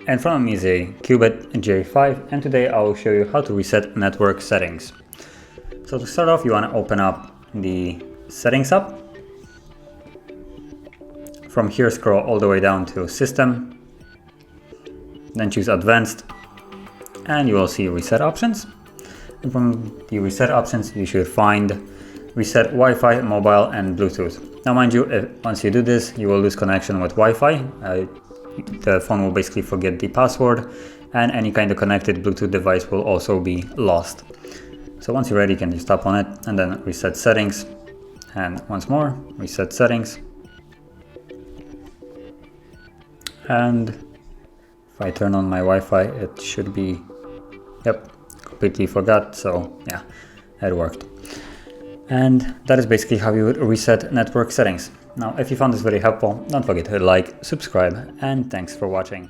In front of me is a Cubot J5, and today I will show you how to reset network settings. So to start off, you want to open up the Settings app. From here, scroll all the way down to System, then choose Advanced, and you will see Reset Options. And from the Reset Options, you should find Reset Wi-Fi, Mobile, and Bluetooth. Now mind you, once you do this, you will lose connection with Wi-Fi. The phone will basically forget the password, and any kind of connected Bluetooth device will also be lost. So once you're ready, you can just tap on it and then reset settings, and once more reset settings. And if I turn on my Wi-Fi, it should be, yep, completely forgot. So yeah, it worked. And that is basically how you would reset network settings. Now, if you found this very helpful, don't forget to like, subscribe, and thanks for watching.